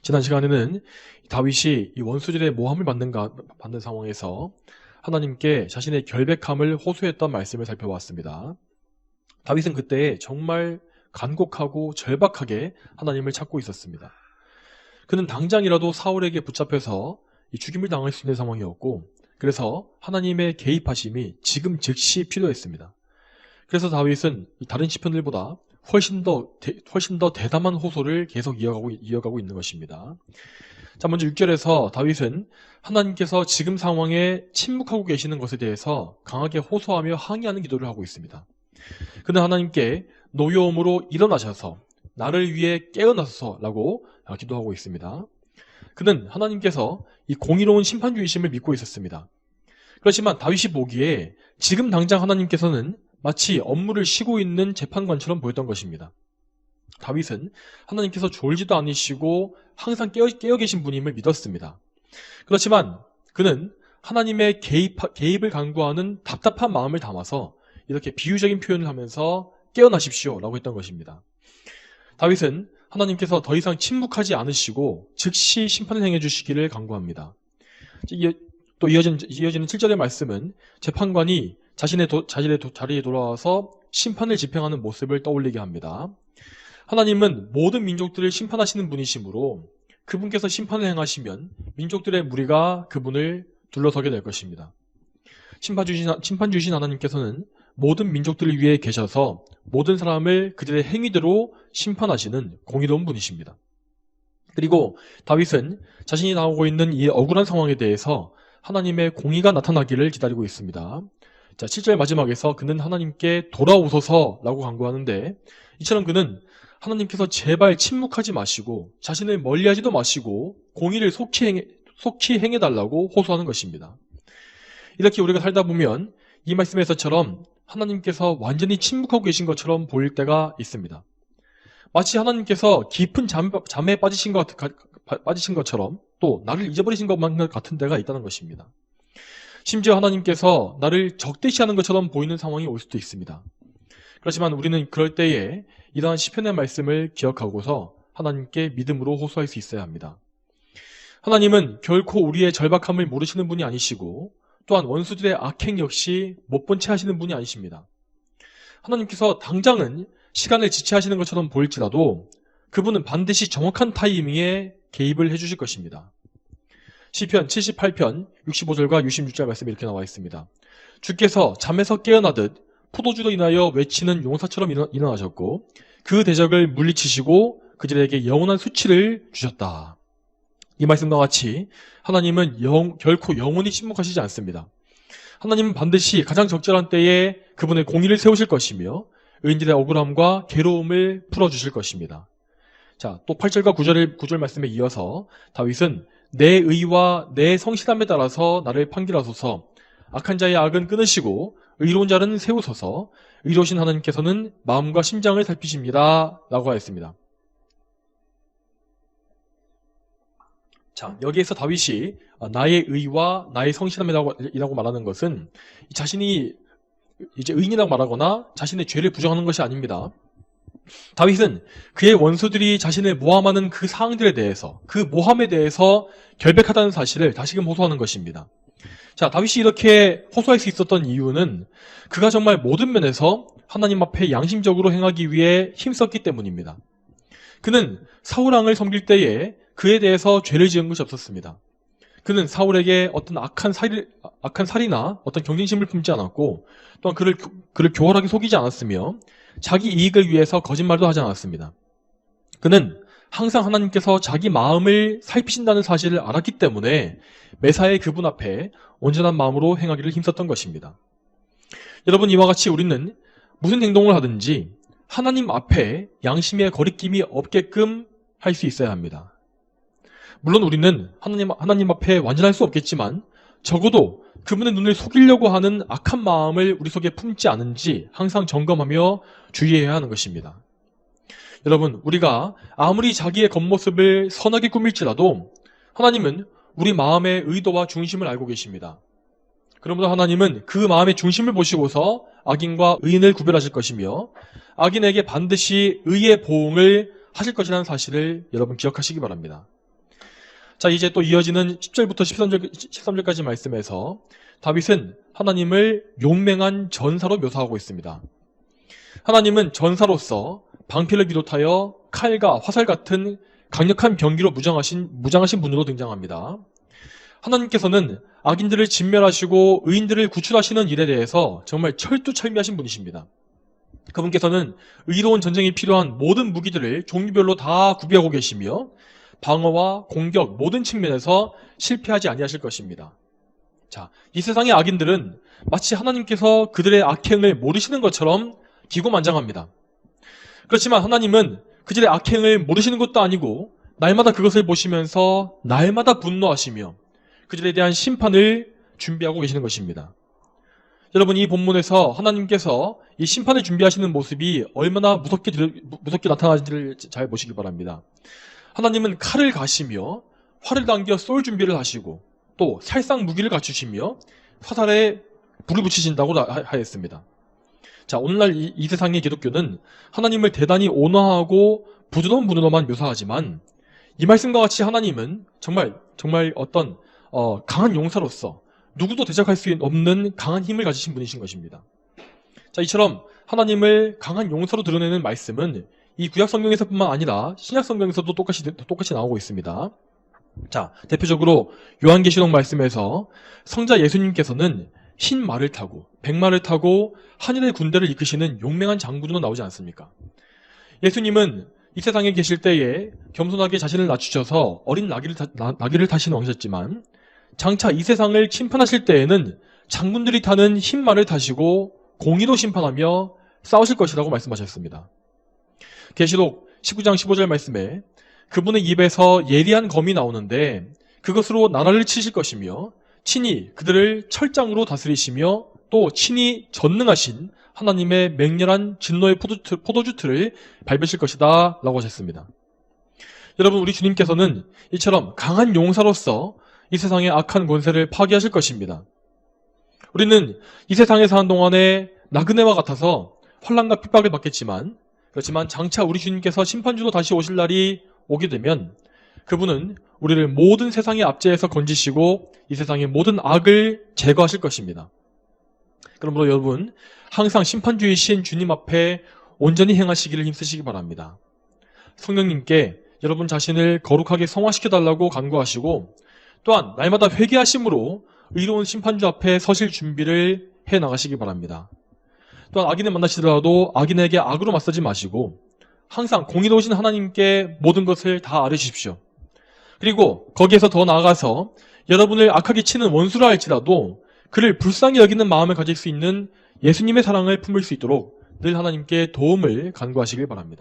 지난 시간에는 다윗이 이 원수들의 모함을 받는 상황에서 하나님께 자신의 결백함을 호소했던 말씀을 살펴봤습니다. 다윗은 그때 정말 간곡하고 절박하게 하나님을 찾고 있었습니다. 그는 당장이라도 사울에게 붙잡혀서 죽임을 당할 수 있는 상황이었고, 그래서 하나님의 개입하심이 지금 즉시 필요했습니다. 그래서 다윗은 다른 시편들보다 훨씬 더 대담한 호소를 계속 이어가고 있는 것입니다. 자, 먼저 6절에서 다윗은 하나님께서 지금 상황에 침묵하고 계시는 것에 대해서 강하게 호소하며 항의하는 기도를 하고 있습니다. 그는 하나님께 노여움으로 일어나셔서 나를 위해 깨어나소서라고 기도하고 있습니다. 그는 하나님께서 이 공의로운 심판주의심을 믿고 있었습니다. 그렇지만 다윗이 보기에 지금 당장 하나님께서는 마치 업무를 쉬고 있는 재판관처럼 보였던 것입니다. 다윗은 하나님께서 졸지도 않으시고 항상 깨어 계신 분임을 믿었습니다. 그렇지만 그는 하나님의 개입을 간구하는 답답한 마음을 담아서 이렇게 비유적인 표현을 하면서 깨어나십시오 라고 했던 것입니다. 다윗은 하나님께서 더 이상 침묵하지 않으시고 즉시 심판을 행해 주시기를 간구합니다. 또 이어지는 7절의 말씀은 재판관이 자신의 자리에 돌아와서 심판을 집행하는 모습을 떠올리게 합니다. 하나님은 모든 민족들을 심판하시는 분이시므로 그분께서 심판을 행하시면 민족들의 무리가 그분을 둘러서게 될 것입니다. 심판 주신 하나님께서는 모든 민족들을 위해 계셔서 모든 사람을 그들의 행위대로 심판하시는 공의로운 분이십니다. 그리고 다윗은 자신이 당하고 있는 이 억울한 상황에 대해서 하나님의 공의가 나타나기를 기다리고 있습니다. 자, 7절 마지막에서 그는 하나님께 돌아오소서라고 간구하는데, 이처럼 그는 하나님께서 제발 침묵하지 마시고 자신을 멀리하지도 마시고 공의를 속히 행해달라고 호소하는 것입니다. 이렇게 우리가 살다 보면 이 말씀에서처럼 하나님께서 완전히 침묵하고 계신 것처럼 보일 때가 있습니다. 마치 하나님께서 깊은 잠에 빠지신 것처럼, 또 나를 잊어버리신 것만 같은 때가 있다는 것입니다. 심지어 하나님께서 나를 적대시하는 것처럼 보이는 상황이 올 수도 있습니다. 그렇지만 우리는 그럴 때에 이러한 시편의 말씀을 기억하고서 하나님께 믿음으로 호소할 수 있어야 합니다. 하나님은 결코 우리의 절박함을 모르시는 분이 아니시고, 또한 원수들의 악행 역시 못 본 채 하시는 분이 아니십니다. 하나님께서 당장은 시간을 지체하시는 것처럼 보일지라도 그분은 반드시 정확한 타이밍에 개입을 해주실 것입니다. 시편 78편 65절과 66절 말씀이 이렇게 나와 있습니다. 주께서 잠에서 깨어나듯 포도주로 인하여 외치는 용사처럼 일어나셨고 그 대적을 물리치시고 그들에게 영원한 수치를 주셨다. 이 말씀과 같이 하나님은 결코 영원히 침묵하시지 않습니다. 하나님은 반드시 가장 적절한 때에 그분의 공의를 세우실 것이며 의인들의 억울함과 괴로움을 풀어주실 것입니다. 자, 또 8절과 9절 말씀에 이어서 다윗은 내 의와 내 성실함에 따라서 나를 판결하소서, 악한 자의 악은 끊으시고 의로운 자는 세우소서, 의로우신 하나님께서는 마음과 심장을 살피십니다 라고 하였습니다. 자, 여기에서 다윗이 나의 의와 나의 성실함이라고 말하는 것은 자신이 이제 의인이라고 말하거나 자신의 죄를 부정하는 것이 아닙니다. 다윗은 그의 원수들이 자신을 모함하는 그 사항들에 대해서, 그 모함에 대해서 결백하다는 사실을 다시금 호소하는 것입니다. 자, 다윗이 이렇게 호소할 수 있었던 이유는 그가 정말 모든 면에서 하나님 앞에 양심적으로 행하기 위해 힘썼기 때문입니다. 그는 사울 왕을 섬길 때에 그에 대해서 죄를 지은 것이 없었습니다. 그는 사울에게 어떤 악한 살이나 어떤 경쟁심을 품지 않았고, 또한 그를 교활하게 속이지 않았으며 자기 이익을 위해서 거짓말도 하지 않았습니다. 그는 항상 하나님께서 자기 마음을 살피신다는 사실을 알았기 때문에 매사에 그분 앞에 온전한 마음으로 행하기를 힘썼던 것입니다. 여러분, 이와 같이 우리는 무슨 행동을 하든지 하나님 앞에 양심의 거리낌이 없게끔 할 수 있어야 합니다. 물론 우리는 하나님 앞에 완전할 수 없겠지만 적어도 그분의 눈을 속이려고 하는 악한 마음을 우리 속에 품지 않은지 항상 점검하며 주의해야 하는 것입니다. 여러분, 우리가 아무리 자기의 겉모습을 선하게 꾸밀지라도 하나님은 우리 마음의 의도와 중심을 알고 계십니다. 그러므로 하나님은 그 마음의 중심을 보시고서 악인과 의인을 구별하실 것이며 악인에게 반드시 의의 보응을 하실 것이라는 사실을 여러분 기억하시기 바랍니다. 자, 이제 또 이어지는 10절부터 13절까지 말씀에서 다윗은 하나님을 용맹한 전사로 묘사하고 있습니다. 하나님은 전사로서 방패를 비롯하여 칼과 화살 같은 강력한 병기로 무장하신 분으로 등장합니다. 하나님께서는 악인들을 진멸하시고 의인들을 구출하시는 일에 대해서 정말 철두철미하신 분이십니다. 그분께서는 의로운 전쟁이 필요한 모든 무기들을 종류별로 다 구비하고 계시며 방어와 공격 모든 측면에서 실패하지 아니하실 것입니다. 자, 이 세상의 악인들은 마치 하나님께서 그들의 악행을 모르시는 것처럼 기고만장합니다. 그렇지만 하나님은 그들의 악행을 모르시는 것도 아니고 날마다 그것을 보시면서 날마다 분노하시며 그들에 대한 심판을 준비하고 계시는 것입니다. 여러분, 이 본문에서 하나님께서 이 심판을 준비하시는 모습이 얼마나 무섭게 나타나는지를 잘 보시기 바랍니다. 하나님은 칼을 가시며 활을 당겨 쏠 준비를 하시고 또 살상 무기를 갖추시며 화살에 불을 붙이신다고 하였습니다. 자, 오늘날 이 세상의 기독교는 하나님을 대단히 온화하고 부드러운 분으로만 묘사하지만 이 말씀과 같이 하나님은 정말 어떤 강한 용사로서 누구도 대적할 수 없는 강한 힘을 가지신 분이신 것입니다. 자, 이처럼 하나님을 강한 용사로 드러내는 말씀은 이 구약 성경에서뿐만 아니라 신약 성경에서도 똑같이 나오고 있습니다. 자, 대표적으로 요한계시록 말씀에서 성자 예수님께서는 흰 말을 타고 백마를 타고 하늘의 군대를 이끄시는 용맹한 장군으로 나오지 않습니까? 예수님은 이 세상에 계실 때에 겸손하게 자신을 낮추셔서 어린 나귀를 타시는 왕이셨지만 장차 이 세상을 심판하실 때에는 장군들이 타는 흰 말을 타시고 공의로 심판하며 싸우실 것이라고 말씀하셨습니다. 계시록 19장 15절 말씀에 그분의 입에서 예리한 검이 나오는데 그것으로 나라를 치실 것이며 친히 그들을 철장으로 다스리시며 또 친히 전능하신 하나님의 맹렬한 진노의 포도주 틀을 밟으실 것이다 라고 하셨습니다. 여러분, 우리 주님께서는 이처럼 강한 용사로서 이 세상의 악한 권세를 파괴하실 것입니다. 우리는 이 세상에 사는 동안에 나그네와 같아서 환난과 핍박을 받겠지만 그렇지만 장차 우리 주님께서 심판주로 다시 오실 날이 오게 되면 그분은 우리를 모든 세상의 압제에서 건지시고 이 세상의 모든 악을 제거하실 것입니다. 그러므로 여러분, 항상 심판주이신 주님 앞에 온전히 행하시기를 힘쓰시기 바랍니다. 성령님께 여러분 자신을 거룩하게 성화시켜달라고 간구하시고 또한 날마다 회개하심으로 의로운 심판주 앞에 서실 준비를 해나가시기 바랍니다. 또한 악인을 만나시더라도 악인에게 악으로 맞서지 마시고 항상 공의로우신 하나님께 모든 것을 다 아뢰십시오. 그리고 거기에서 더 나아가서 여러분을 악하게 치는 원수라 할지라도 그를 불쌍히 여기는 마음을 가질 수 있는 예수님의 사랑을 품을 수 있도록 늘 하나님께 도움을 간구하시길 바랍니다.